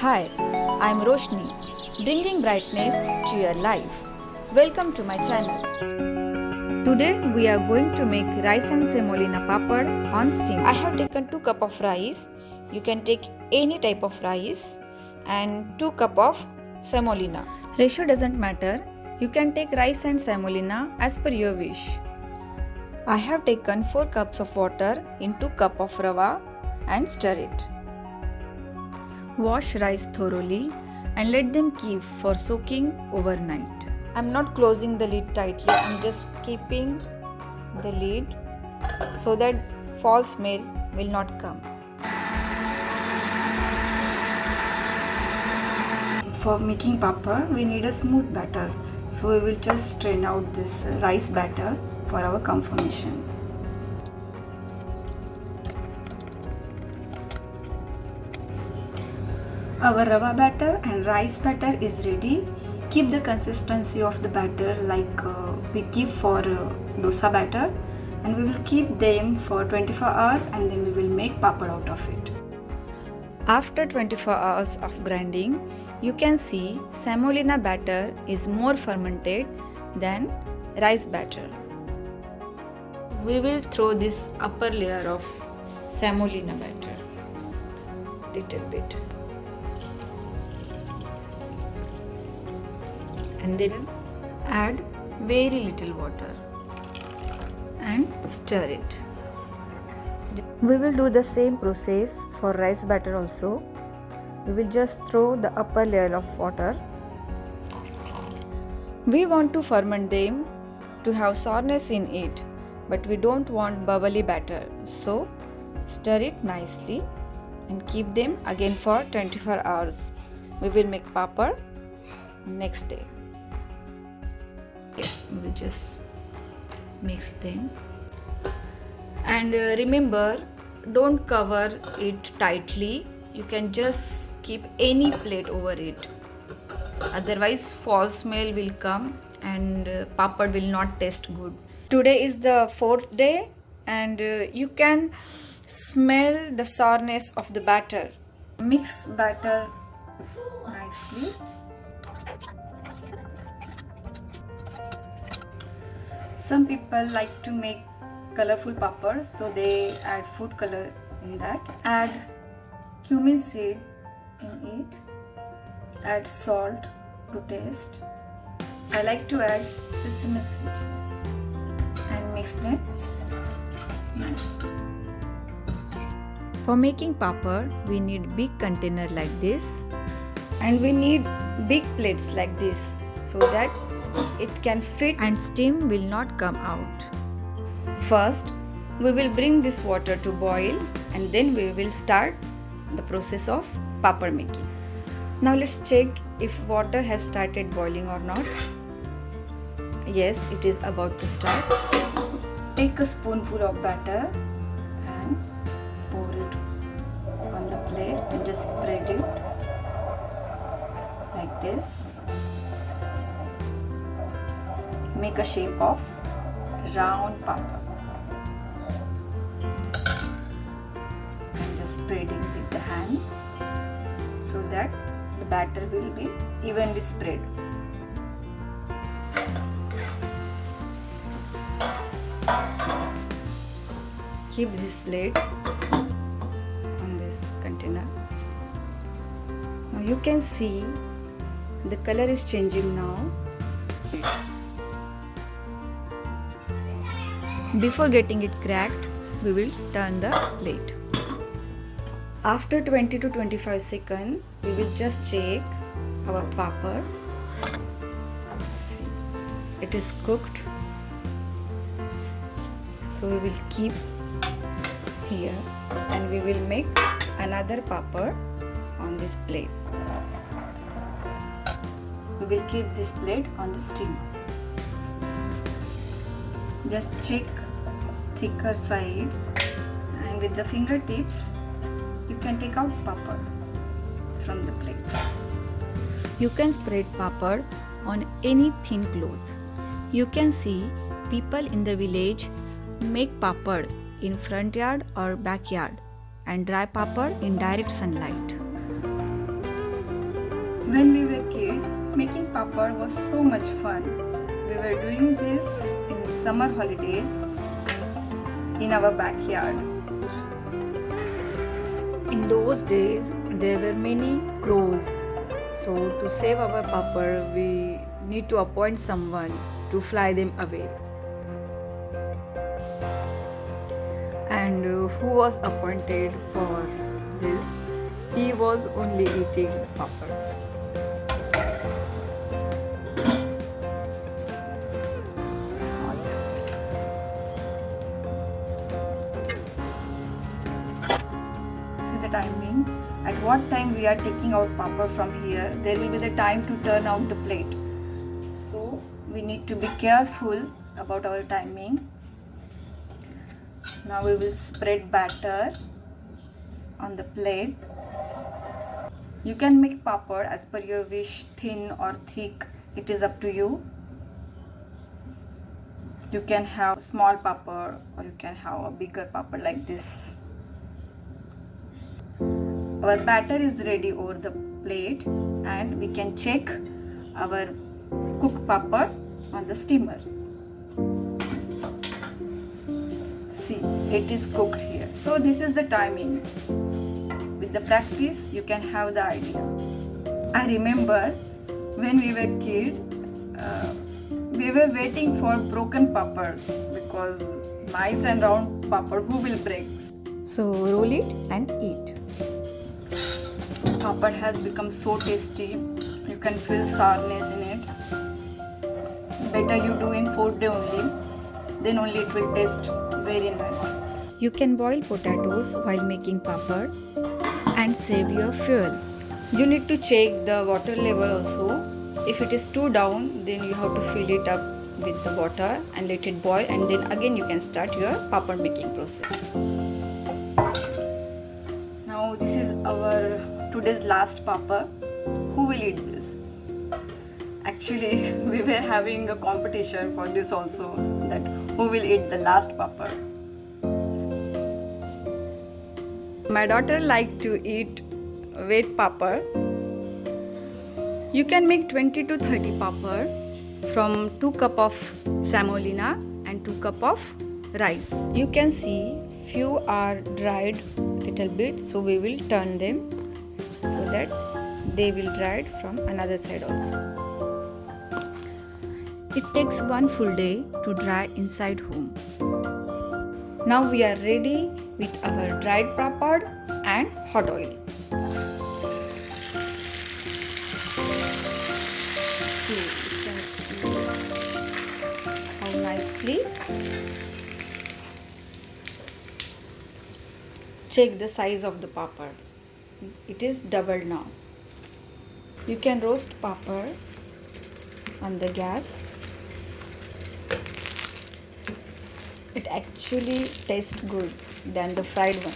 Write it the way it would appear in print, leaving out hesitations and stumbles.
Hi, I'm Roshni, bringing brightness to your life. Welcome to my channel. Today we are going to make rice and semolina papad on steam. I have taken 2 cup of rice. You can take any type of rice and 2 cup of semolina. Ratio doesn't matter. You can take rice and semolina as per your wish. I have taken 4 cups of water in 2 cup of rava and stir it. Wash rice thoroughly and let them keep for soaking overnight. I'm not closing the lid tightly, I'm just keeping the lid so that foul smell will not come. For making papad, we need a smooth batter. So we will just strain out this rice batter for our confirmation. Our rava batter and rice batter is ready. Keep the consistency of the batter like we keep for dosa batter, and we will keep them for 24 hours and then we will make papad out of it. After 24 hours of grinding, you can see semolina batter is more fermented than rice batter. We will throw this upper layer of semolina batter little bit. And then add very little water and stir it. We will do the same process for rice batter also. We will just throw the upper layer of water. We want to ferment them to have sourness in it, but we don't want bubbly batter. So stir it nicely and keep them again for 24 hours. We will make papad next day. We will just mix them, and remember, don't cover it tightly. You can just keep any plate over it, otherwise foul smell will come and papad will not taste good. Today is the 4th day and you can smell the sourness of the batter. Mix batter nicely. Some people like to make colorful papad, so they add food color in that. Add cumin seed in it. Add salt to taste. I like to add sesame seed and mix them nice. For making papad, we need big container like this, and we need big plates like this so that it can fit and steam will not come out. First, we will bring this water to boil and then we will start the process of papad making. Now let's check if water has started boiling or not. Yes, it is about to start. Take a spoonful of batter and pour it on the plate and just spread it like this. Make a shape of round papad and just spread it with the hand so that the batter will be evenly spread. Keep this plate on this container. Now you can see the color is changing now. Before getting it cracked, we will turn the plate. After 20 to 25 seconds, we will just check our papad. It is cooked. So we will keep here and we will make another papad on this plate. We will keep this plate on the steamer. Just check thicker side and with the fingertips you can take out papad from the plate. You can spread papad on any thin cloth. You can see people in the village make papad in front yard or backyard and dry papad in direct sunlight. When we were kids, making papad was so much fun. We were doing this in summer holidays in our backyard. In those days, there were many crows. So to save our papad, we need to appoint someone to fly them away. And who was appointed for this? He was only eating papad. It's hot. See the timing. At what time we are taking out papad from here, there will be the time to turn out the plate. So we need to be careful about our timing. Now we will spread batter on the plate. You can make papad as per your wish, thin or thick, it is up to you. You can have small papad or you can have a bigger papad like this. Our batter is ready over the plate and we can check our cooked papad on the steamer. See, it is cooked here. So this is the timing. With the practice, you can have the idea. I remember when we were kids, we were waiting for broken papad because nice and round papad, who will break? So roll it and eat. Papad has become so tasty. You can feel sourness in it. Better you do in 4th day only. Then only it will taste very nice. You can boil potatoes while making papad and save your fuel. You need to check the water level also. If it is too down, then you have to fill it up with the water and let it boil, and then again you can start your papad making process. Now this is our today's last papad. Who will eat this? Actually, we were having a competition for this also, that who will eat the last papad. My daughter liked to eat wet papad. You can make 20 to 30 papad from 2 cup of semolina and 2 cup of rice. You can see few are dried little bit, so we will turn them so that they will dry from another side also. It takes 1 full day to dry inside home. Now we are ready with our dried papad and hot oil. See, you can see how nicely. Check the size of the papad. It is doubled now. You can roast papad on the gas. It actually tastes good than the fried one.